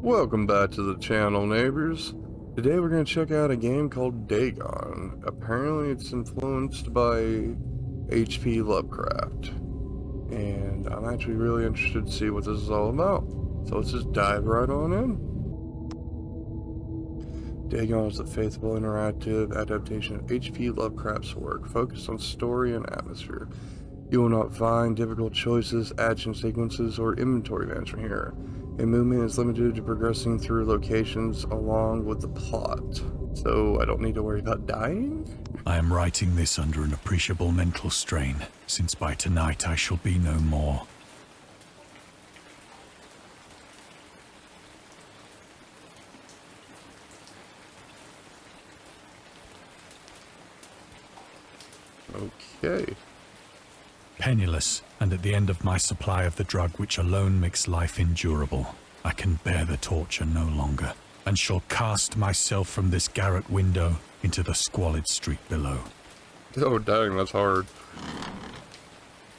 Welcome back to the channel, neighbors. Today we're going to check out a game called Dagon. Apparently it's influenced by H.P. Lovecraft. And I'm actually really interested to see what this is all about. So let's just dive right on in. Dagon is a faithful, interactive adaptation of H.P. Lovecraft's work, focused on story and atmosphere. You will not find difficult choices, action sequences, or inventory management here. A movement is limited to progressing through locations along with the plot. So I don't need to worry about dying? I am writing this under an appreciable mental strain, since by tonight I shall be no more. Okay. Penniless, and at the end of my supply of the drug which alone makes life endurable, I can bear the torture no longer, and shall cast myself from this garret window into the squalid street below. Oh dang, that's hard.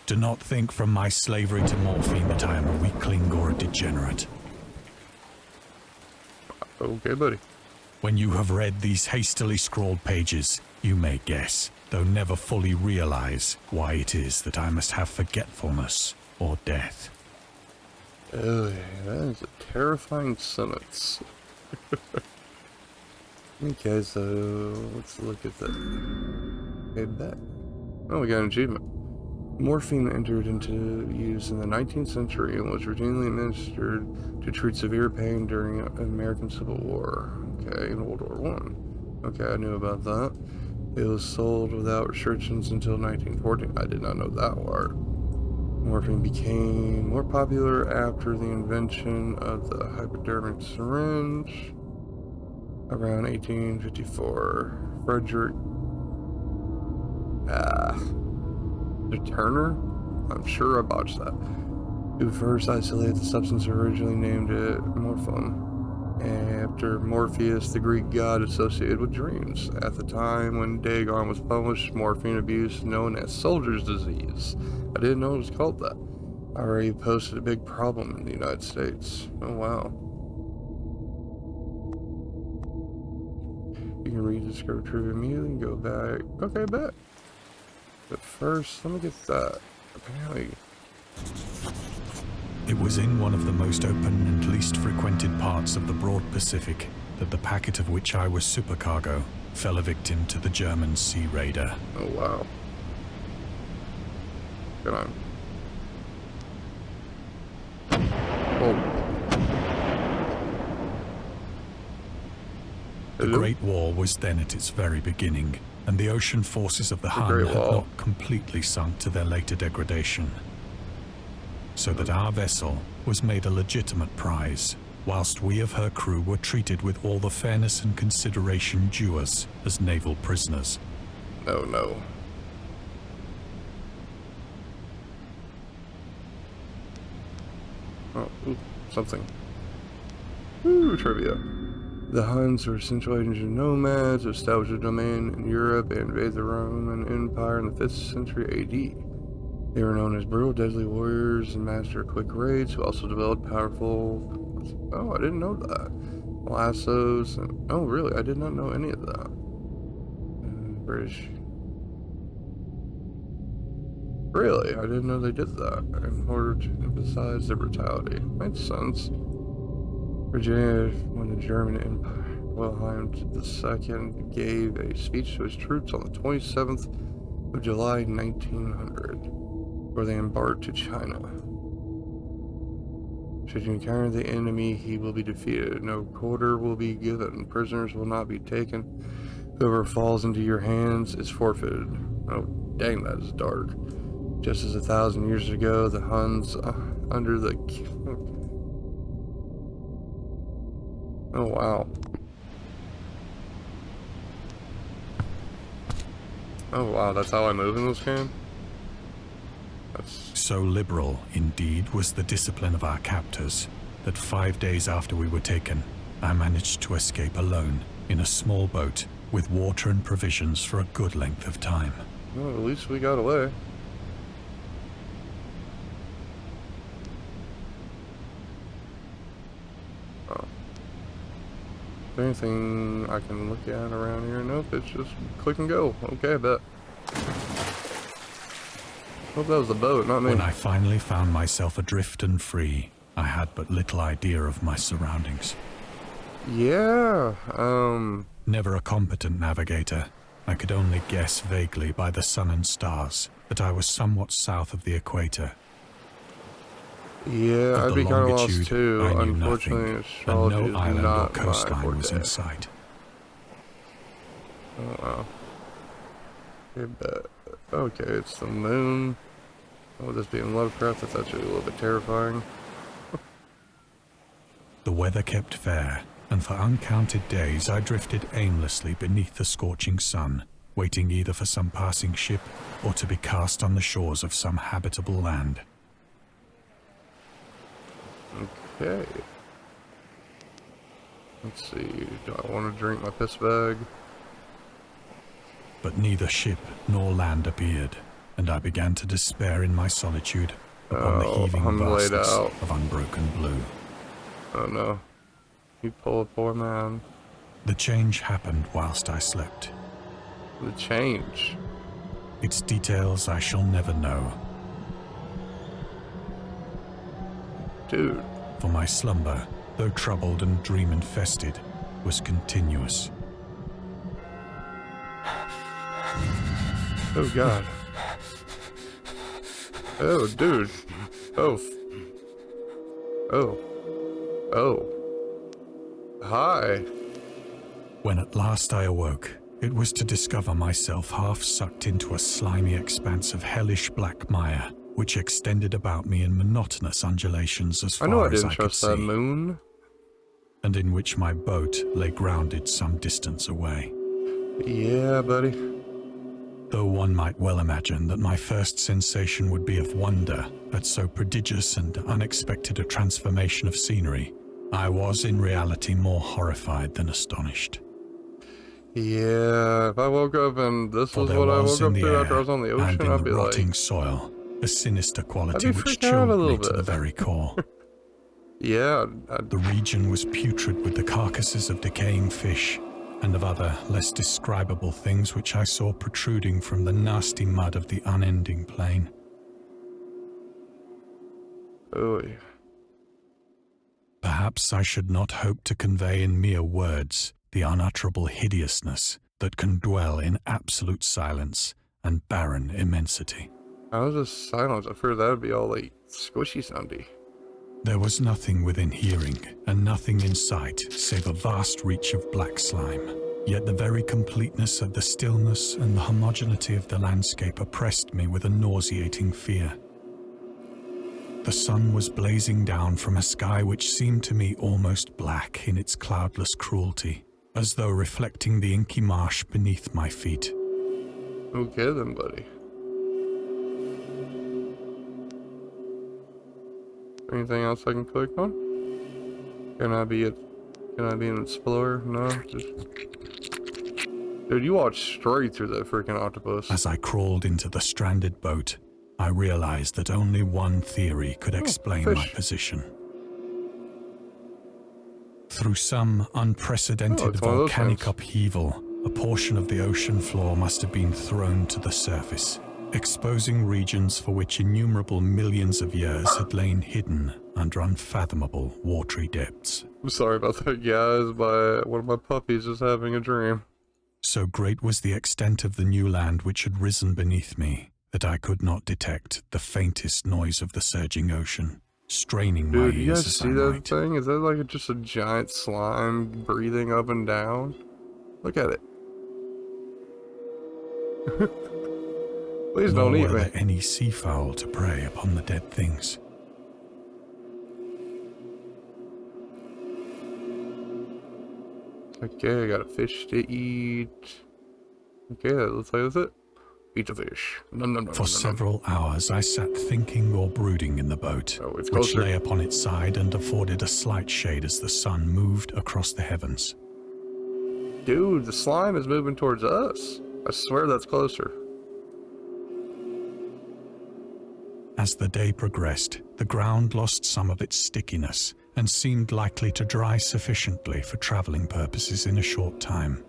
Do not think from my slavery to morphine that I am a weakling or a degenerate. Okay, buddy. When you have read these hastily scrawled pages, you may guess, though never fully realize, why it is that I must have forgetfulness or death. Oh, that is a terrifying sentence. Okay, so let's look at that. Okay, bet. Oh, we got an achievement. Morphine entered into use in the 19th century and was routinely administered to treat severe pain during the American Civil War. Okay, in World War I. Okay, I knew about that. It was sold without restrictions until 1914. I did not know that part. Morphine became more popular after the invention of the hypodermic syringe around 1854. Frederick Turner? I'm sure I botched that. Who first isolated the substance, originally named it morphine, after Morpheus, the Greek god associated with dreams. At the time when Dagon was published, morphine abuse known as soldier's disease. I didn't know it was called that. Already posted a big problem in the United States. Oh wow. You can read the script trivia immediately and go back. Okay, bet. But first, let me get that. Apparently. It was in one of the most open and least frequented parts of the broad Pacific that the packet of which I was supercargo fell a victim to the German sea raider. Oh wow. Good on. Oh. The Great War was then at its very beginning, and the ocean forces of the Hun had not completely sunk to their later degradation. So that our vessel was made a legitimate prize, whilst we of her crew were treated with all the fairness and consideration due us as naval prisoners. Oh no. Oh, ooh, something. Ooh, trivia. The Huns were Central Asian nomads who established a domain in Europe and invaded the Roman Empire in the 5th century AD. They were known as brutal, deadly warriors and master quick raids who also developed powerful... Oh, I didn't know that. Lassos and... Oh, really? I did not know any of that. British... Really? I didn't know they did that in order to emphasize their brutality. Makes sense. Virginia, when the German Empire, Wilhelm II, gave a speech to his troops on the 27th of July, 1900, where they embarked to China. Should you encounter the enemy, he will be defeated. No quarter will be given. Prisoners will not be taken. Whoever falls into your hands is forfeited. Oh, dang, that is dark. Just as 1,000 years ago, the Huns, under the... Oh, wow. Oh, wow, that's how I move in this game? That's... So liberal, indeed, was the discipline of our captors, that 5 days after we were taken, I managed to escape alone, in a small boat, with water and provisions for a good length of time. Well, at least we got away. Oh. there anything I can look at around here? Nope, it's just click and go. Okay, I bet. Hope that was the boat, not me. When I finally found myself adrift and free, I had but little idea of my surroundings. Yeah, Never a competent navigator, I could only guess vaguely by the sun and stars that I was somewhat south of the equator. yeah, I'd be kind of lost too. I knew Unfortunately, nothing, astrology and is no island or not coastline my was in forte. sight. Oh wow. Okay, but okay, it's the moon. Oh, this being Lovecraft, that's actually a little bit terrifying. The weather kept fair, and for uncounted days I drifted aimlessly beneath the scorching sun, waiting either for some passing ship or to be cast on the shores of some habitable land. Okay. Let's see, do I want to drink my piss bag? But neither ship nor land appeared, and I began to despair in my solitude upon the heaving I'm laid vastness out. of unbroken blue. Oh no. You poor, poor man. The change happened whilst I slept. The change. Its details I shall never know, Dude. for my slumber, though troubled and dream-infested, was continuous. Oh god. Oh, dude. Oh. Oh. Oh. Hi. When at last I awoke, it was to discover myself half sucked into a slimy expanse of hellish black mire, which extended about me in monotonous undulations as I know far I as didn't I could trust that see, moon. and in which my boat lay grounded some distance away. Yeah, buddy. Though one might well imagine that my first sensation would be of wonder at so prodigious and unexpected a transformation of scenery, I was in reality more horrified than astonished. Yeah, if I woke up and this For was there what I was woke in up the to after I air was on the and ocean, in I'd the be rotting like, soil a sinister quality I'd be which freaking out a chilled little me to the bit. very core. yeah, The region was putrid with the carcasses of decaying fish and of other, less describable things which I saw protruding from the nasty mud of the unending plain. oh yeah. Perhaps I should not hope to convey in mere words the unutterable hideousness that can dwell in absolute silence and barren immensity. I was just silent. I feared that would be all like squishy soundy. There was nothing within hearing and nothing in sight save a vast reach of black slime. Yet the very completeness of the stillness and the homogeneity of the landscape oppressed me with a nauseating fear. The sun was blazing down from a sky which seemed to me almost black in its cloudless cruelty, as though reflecting the inky marsh beneath my feet. Okay then, buddy. Anything else I can click on? Can I be an explorer? No, just... Dude, you walked straight through that freaking octopus. As I crawled into the stranded boat, I realized that only one theory could explain my position. Through some unprecedented it's one of those volcanic things. upheaval, a portion of the ocean floor must have been thrown to the surface, exposing regions for which innumerable millions of years had lain hidden under unfathomable watery depths. I'm sorry about that, guys. One of my puppies is having a dream. So great was the extent of the new land which had risen beneath me that I could not detect the faintest noise of the surging ocean, straining my Dude, you ears guys as see I that might. thing? Is that like just a giant slime breathing up and down? Look at it. Please Nor don't eat were me. there any seafowl to prey upon the dead things. Okay, I got a fish to eat. Okay, that looks like that's it. Eat the fish. Nom, nom, nom, For nom, nom. several hours I sat thinking or brooding in the boat, Oh, it's which closer. lay upon its side and afforded a slight shade as the sun moved across the heavens. Dude, the slime is moving towards us. I swear that's closer. As the day progressed, the ground lost some of its stickiness, and seemed likely to dry sufficiently for traveling purposes in a short time.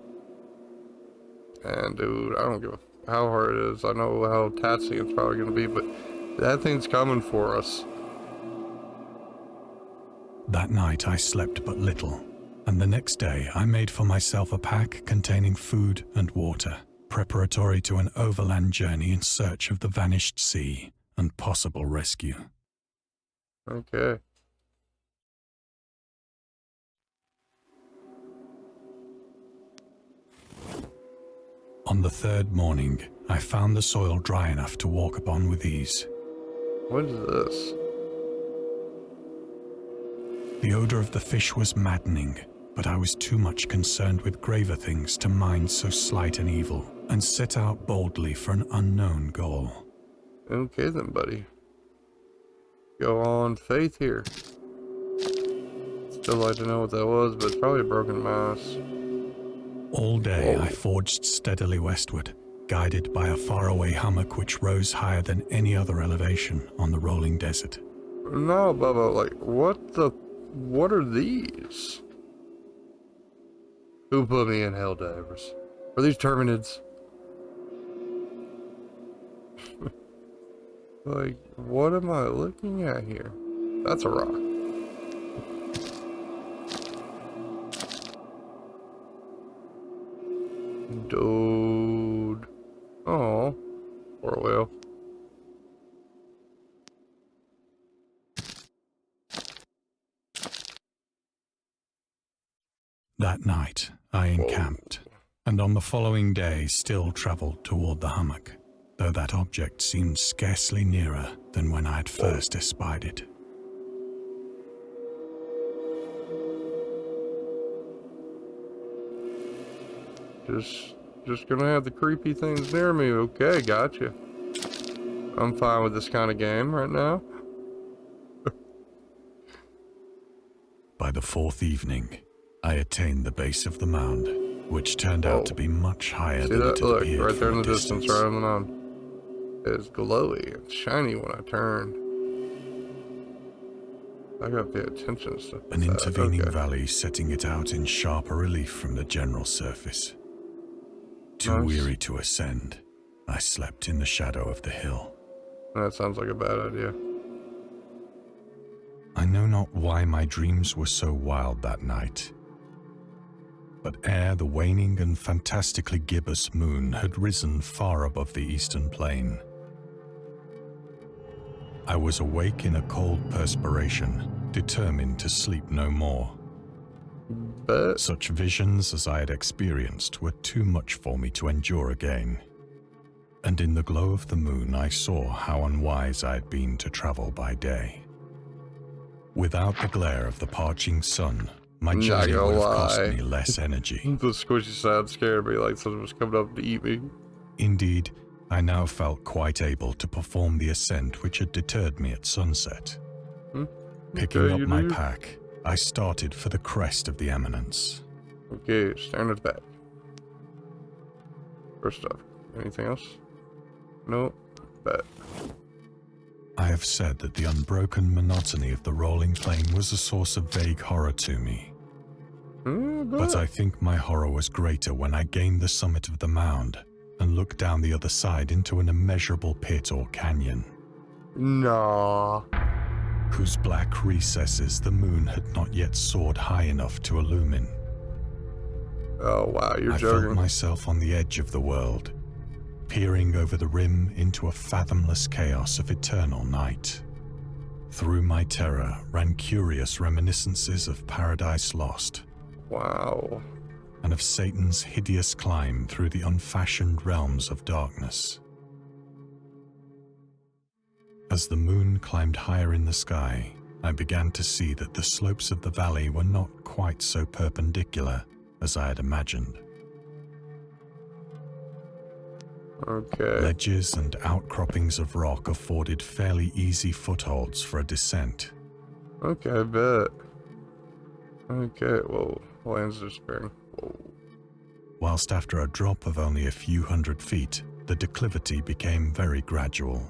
And dude, I don't give a how hard it is. I know how taxing it's probably going to be, but that thing's coming for us. That night I slept but little, and the next day I made for myself a pack containing food and water, preparatory to an overland journey in search of the vanished sea and possible rescue. Okay. On the third morning, I found the soil dry enough to walk upon with ease. What is this? The odor of the fish was maddening, but I was too much concerned with graver things to mind so slight an evil, and set out boldly for an unknown goal. Okay then, buddy. Go on faith here. Still like to know what that was, but it's probably a broken mass. All day Whoa. I forged steadily westward, guided by a faraway hummock which rose higher than any other elevation on the rolling desert. No, Bubba, like, what are these? Who put me in Helldivers? Are these Terminids? Like, what am I looking at here? That's a rock. Dude. Oh, poor whale. That night I encamped, and on the following day still travelled toward the hummock, though that object seemed scarcely nearer than when I had first espied it. Just gonna have the creepy things near me. Okay, gotcha. I'm fine with this kind of game right now. By the fourth evening, I attained the base of the mound, which turned out to be much higher See than that? it had Look, appeared right there in from the a distance, right on the mound. It's glowy and shiny when I turn. I gotta pay attention to stuff like An that. intervening Okay. valley setting it out in sharper relief from the general surface. Too Nice. weary to ascend, I slept in the shadow of the hill. That sounds like a bad idea. I know not why my dreams were so wild that night, but ere the waning and fantastically gibbous moon had risen far above the eastern plain, I was awake in a cold perspiration, determined to sleep no more. But Such visions as I had experienced were too much for me to endure again, and in the glow of the moon I saw how unwise I had been to travel by day. Without the glare of the parching sun, my Not journey gonna would have cost lie. me less energy. the squishy sound scared me like someone was coming up to eat me. Indeed, I now felt quite able to perform the ascent which had deterred me at sunset. Picking Okay, up you my do. pack, I started for the crest of the eminence. Okay, stand at the back. First off, anything else? No. Bet. I have said that the unbroken monotony of the rolling plain was a source of vague horror to me, but I think my horror was greater when I gained the summit of the mound and looked down the other side into an immeasurable pit or canyon, Nah. whose black recesses the moon had not yet soared high enough to illumine. Oh wow, you're I joking. felt myself on the edge of the world, peering over the rim into a fathomless chaos of eternal night. Through my terror ran curious reminiscences of Paradise Lost, Wow. and of Satan's hideous climb through the unfashioned realms of darkness. As the moon climbed higher in the sky, I began to see that the slopes of the valley were not quite so perpendicular as I had imagined. Okay. Ledges and outcroppings of rock afforded fairly easy footholds for a descent. Okay, I bet. Okay, whoa. Lands disappearing. Whoa. Whilst after a drop of only a few hundred feet, the declivity became very gradual.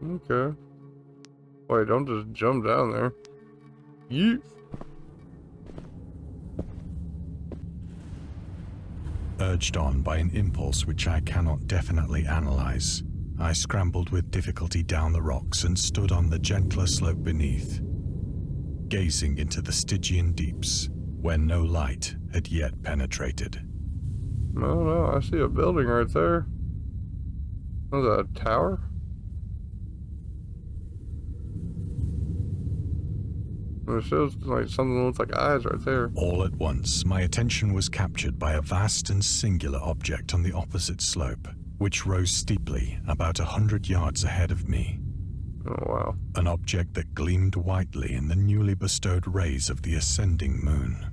Okay. Wait, don't just jump down there. You. Urged on by an impulse which I cannot definitely analyze, I scrambled with difficulty down the rocks and stood on the gentler slope beneath, gazing into the Stygian deeps where no light had yet penetrated. No, I see a building right there. Was that a tower? It shows like something that looks like eyes right there. All at once, my attention was captured by a vast and singular object on the opposite slope, which rose steeply about 100 yards ahead of me. Oh, wow. An object that gleamed whitely in the newly bestowed rays of the ascending moon.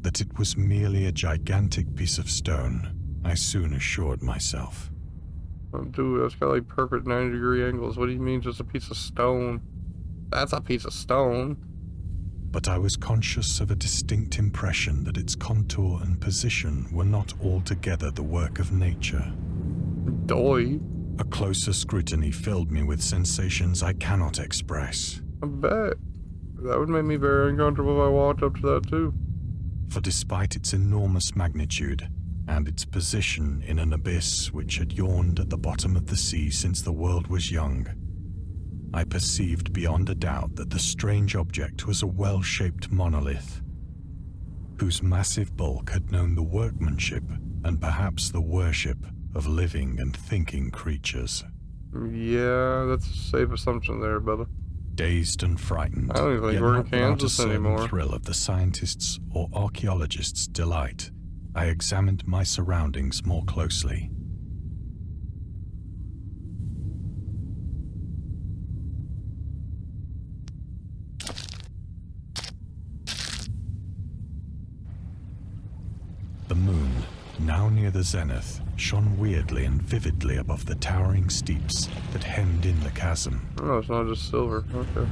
That it was merely a gigantic piece of stone, I soon assured myself. Oh, dude, that's got like perfect 90-degree angles. What do you mean just a piece of stone? That's a piece of stone. But I was conscious of a distinct impression that its contour and position were not altogether the work of nature. Doy. A closer scrutiny filled me with sensations I cannot express. I bet. That would make me very uncomfortable if I walked up to that too. For despite its enormous magnitude, and its position in an abyss which had yawned at the bottom of the sea since the world was young, I perceived beyond a doubt that the strange object was a well-shaped monolith, whose massive bulk had known the workmanship and perhaps the worship of living and thinking creatures. Yeah, that's a safe assumption there, brother. Dazed and frightened, I don't even think yet we're in not without a Kansas certain anymore. thrill of the scientist's or archaeologist's delight, I examined my surroundings more closely. The moon, now near the zenith, shone weirdly and vividly above the towering steeps that hemmed in the chasm. Oh, it's not just silver. Okay.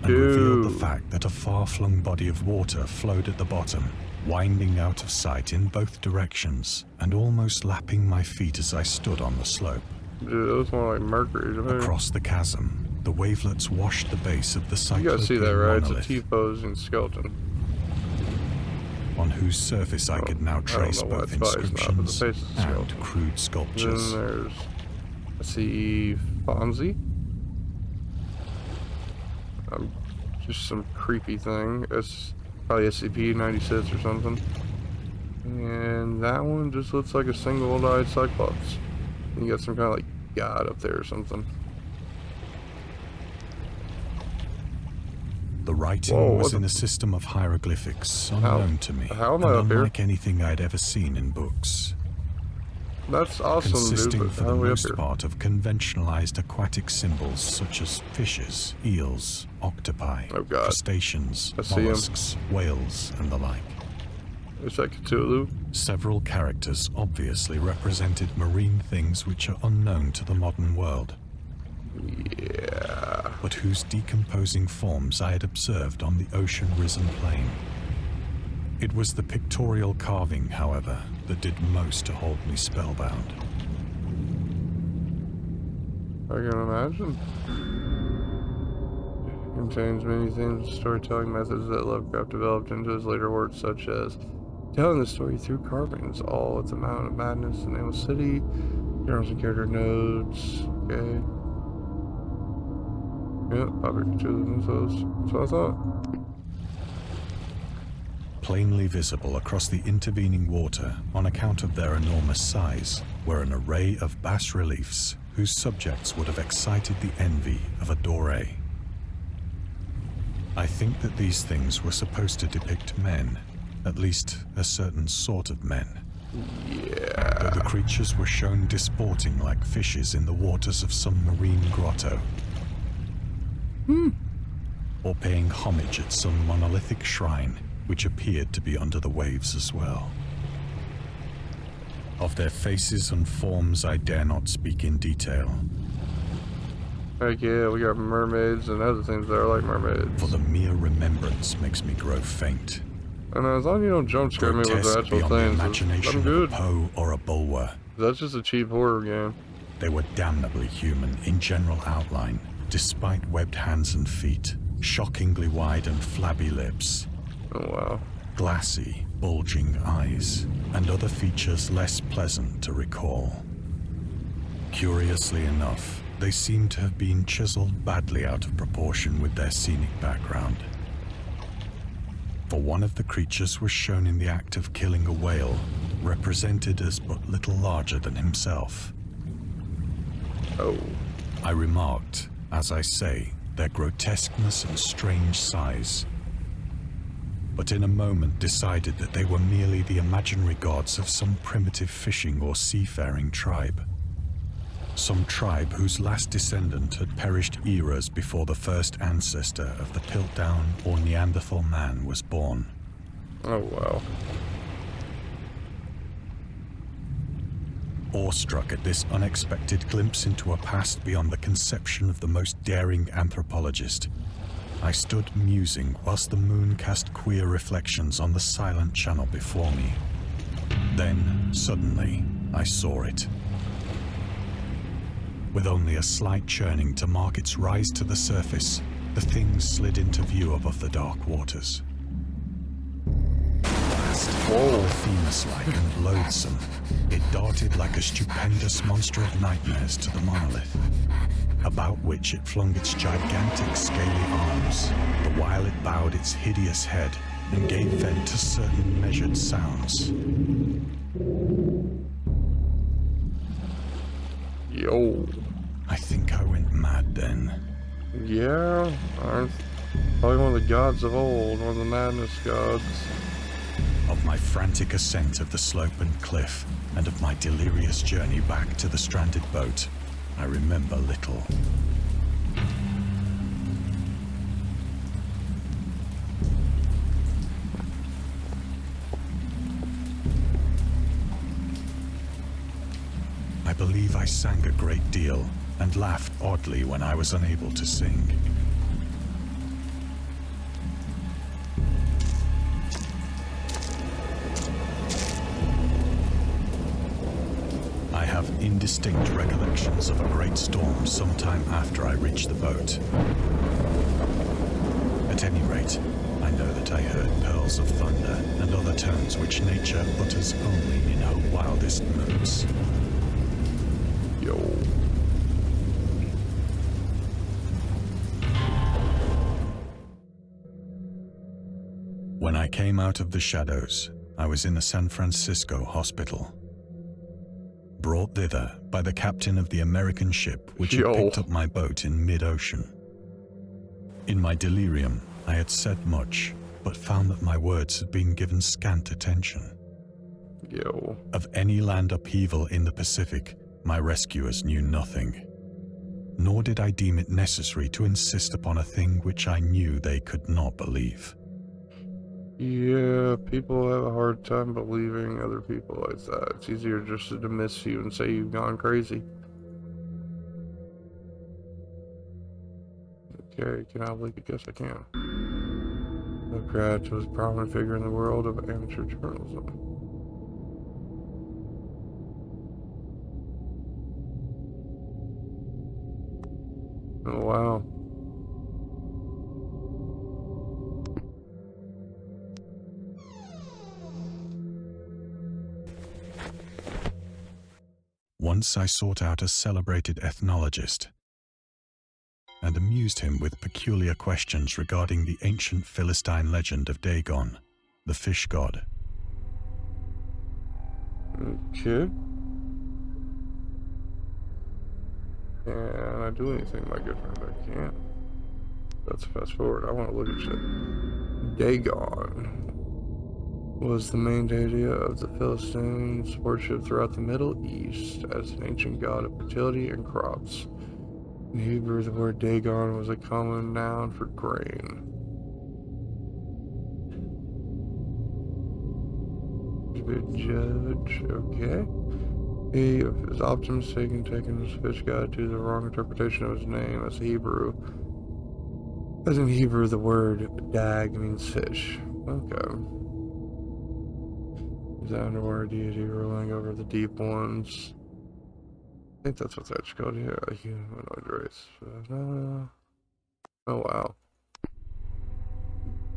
And revealed the fact that a far-flung body of water flowed at the bottom, winding out of sight in both directions and almost lapping my feet as I stood on the slope. Dude, that was more like mercury to me. Across the chasm, the wavelets washed the base of the cyclopean You gotta see that, right? monolith, It's a T-posing skeleton. on whose surface I could now trace know why both it's probably not, but the inscriptions face is a and skeleton. crude Then sculptures. there's, I see Fonzie. Just some creepy thing. It's probably SCP-96 or something. And that one just looks like a single-eyed Cyclops. And you got some kind of like god up there or something. The writing Whoa, was what in the- a system of hieroglyphics unknown to me, how am I and up here? unlike anything I'd ever seen in books. That's awesome, dude, Consisting but for how the are we up most here? part of conventionalized aquatic symbols such as fishes, eels, octopi, Oh, God. crustaceans, I see 'em. mollusks, whales, and the like. Is that Cthulhu? Several characters obviously represented marine things which are unknown to the modern world, Yeah. but whose decomposing forms I had observed on the ocean-risen plain. It was the pictorial carving, however, that did most to hold me spellbound. I can imagine. It contains many themes and storytelling methods that Lovecraft developed into his later works, such as telling the story through carvings, all with the Mountain of Madness, the Nameless City, journals and character notes. Okay. Yep, Robert Cthulhu those. That's what I thought. Plainly visible across the intervening water, on account of their enormous size, were an array of bas-reliefs whose subjects would have excited the envy of a doré. I think that these things were supposed to depict men, at least a certain sort of men. Yeah. Though the creatures were shown disporting like fishes in the waters of some marine grotto. Or paying homage at some monolithic shrine which appeared to be under the waves as well. Of their faces and forms I dare not speak in detail. Heck yeah, we got mermaids and other things that are like mermaids. For the mere remembrance makes me grow faint. And as long as you don't jump scare me with the Grotesque actual beyond the things, imagination I'm of a good. Poe or a Bulwer. That's just a cheap horror game. They were damnably human in general outline, despite webbed hands and feet, shockingly wide and flabby lips. Oh wow. Glassy, bulging eyes, and other features less pleasant to recall. Curiously enough, they seem to have been chiseled badly out of proportion with their scenic background. For one of the creatures was shown in the act of killing a whale, represented as but little larger than himself. Oh. I remarked, as I say, their grotesqueness and strange size, but in a moment decided that they were merely the imaginary gods of some primitive fishing or seafaring tribe. Some tribe whose last descendant had perished eras before the first ancestor of the Piltdown or Neanderthal man was born. Oh wow. Awestruck at this unexpected glimpse into a past beyond the conception of the most daring anthropologist, I stood musing whilst the moon cast queer reflections on the silent channel before me. Then, suddenly, I saw it. With only a slight churning to mark its rise to the surface, the thing slid into view above the dark waters. Vast, blasphemous-like and loathsome, it darted like a stupendous monster of nightmares to the monolith, about which it flung its gigantic scaly arms, the while it bowed its hideous head and gave vent to certain measured sounds. Yo. I think I went mad then. Yeah. Probably one of the gods of old, one of the madness gods. Of my frantic ascent of the slope and cliff, and of my delirious journey back to the stranded boat, I remember little. I believe I sang a great deal and laughed oddly when I was unable to sing. I have indistinct recollections of a great storm sometime after I reached the boat. At any rate, I know that I heard pearls of thunder and other tones which nature utters only in her wildest moods. Yo. When I came out of the shadows, I was in a San Francisco hospital. Brought thither by the captain of the American ship which had picked up my boat in mid-ocean. In my delirium, I had said much, but found that my words had been given scant attention. Yo. Of any land upheaval in the Pacific, my rescuers knew nothing. Nor did I deem it necessary to insist upon a thing which I knew they could not believe. Yeah, people have a hard time believing other people like that. It's easier just to dismiss you and say you've gone crazy. Okay, can I leak? I guess I can. Lovecraft was a prominent figure in the world of amateur journalism. Oh, wow. Once I sought out a celebrated ethnologist and amused him with peculiar questions regarding the ancient Philistine legend of Dagon, the fish god. Okay. Can I do anything, my good friend? I can't. Let's fast forward. I want to look at shit. Dagon was the main deity of the Philistines, worshipped throughout the Middle East as an ancient god of fertility and crops. In Hebrew, the word Dagon was a common noun for grain. Good judge, okay. He is often mistaken, taking his fish guide to the wrong interpretation of his name as Hebrew. As in Hebrew, the word dag means fish. Okay. He's an underwater deity ruling over the deep ones. I think that's what that's called here. A humanoid race. Oh wow.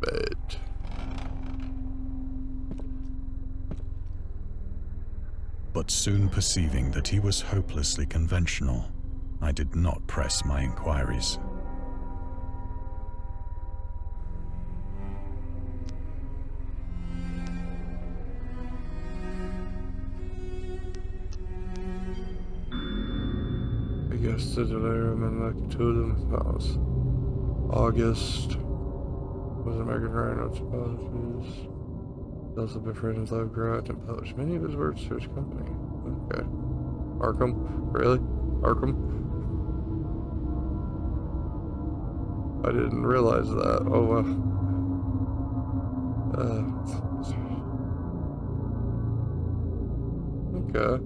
Bet. But soon perceiving that he was hopelessly conventional, I did not press my inquiries. I guess the delirium and the totem house. August was American writer of poetry. Also befriended Lovecraft and published many of his works for his company. Okay. Arkham? Really? Arkham? I didn't realize that. Oh well. Okay.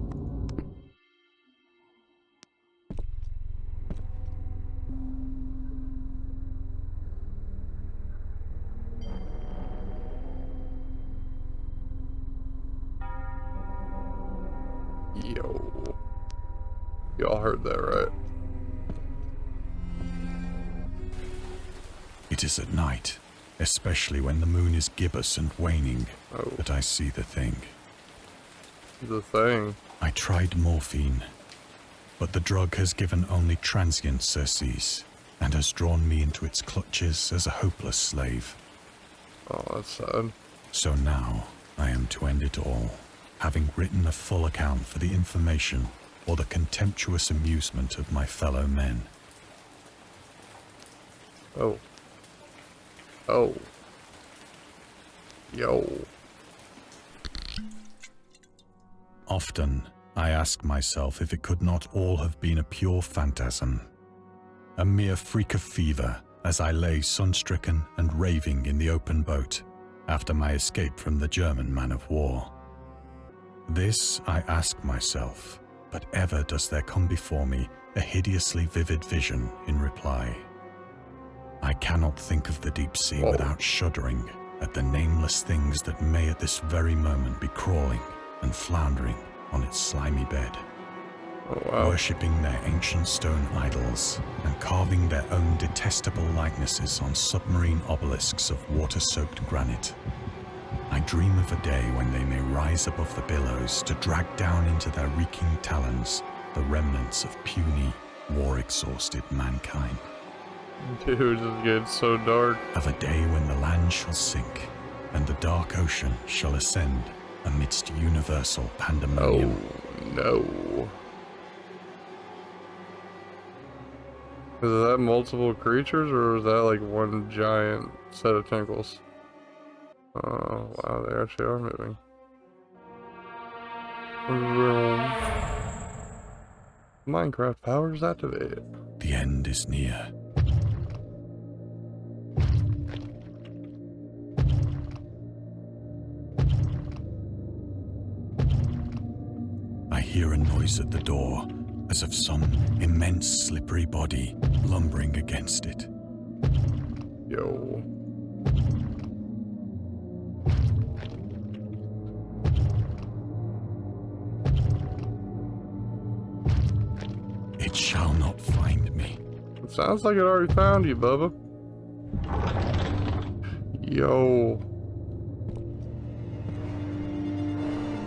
Yo. Y'all heard that, right? It is at night, especially when the moon is gibbous and waning, that I see the thing. The thing? I tried morphine, but the drug has given only transient surcease and has drawn me into its clutches as a hopeless slave. Oh, that's sad. So now I am to end it all, having written a full account for the information or the contemptuous amusement of my fellow men. Oh. Oh. Yo. Often, I ask myself if it could not all have been a pure phantasm, a mere freak of fever as I lay sun-stricken and raving in the open boat after my escape from the German man-of-war. This I ask myself, but ever does there come before me a hideously vivid vision in reply. I cannot think of the deep sea without shuddering at the nameless things that may at this very moment be crawling and floundering on its slimy bed, worshipping their ancient stone idols and carving their own detestable likenesses on submarine obelisks of water-soaked granite. I dream of a day when they may rise above the billows to drag down into their reeking talons the remnants of puny, war-exhausted mankind. Dude, this gets so dark. Of a day when the land shall sink and the dark ocean shall ascend amidst universal pandemonium. Oh, no. Is that multiple creatures, or is that like one giant set of tentacles? Oh, wow, they actually are moving. Minecraft powers activated. The end is near. I hear a noise at the door, as of some immense slippery body lumbering against it. Yo. It shall not find me. It sounds like it already found you, Bubba. Yo.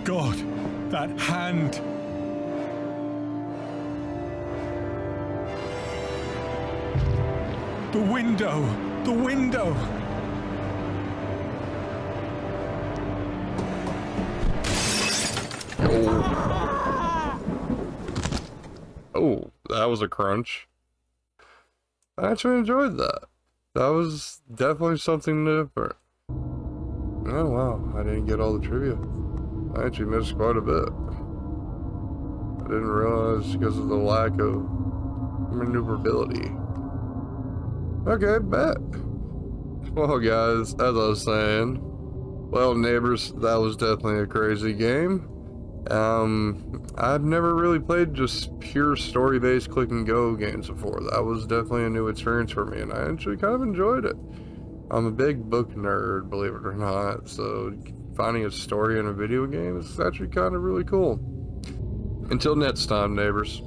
God, that hand! The window! The window! Oh, that was a crunch. I actually enjoyed that. That was definitely something different. Oh wow, I didn't get all the trivia. I actually missed quite a bit. I didn't realize because of the lack of maneuverability. Okay, bet. Well guys, as I was saying, well neighbors, that was definitely a crazy game. I've never really played just pure story-based click and go games before. That was definitely a new experience for me, and I actually kind of enjoyed it. I'm a big book nerd, believe it or not, so finding a story in a video game is actually kind of really cool. Until next time, neighbors.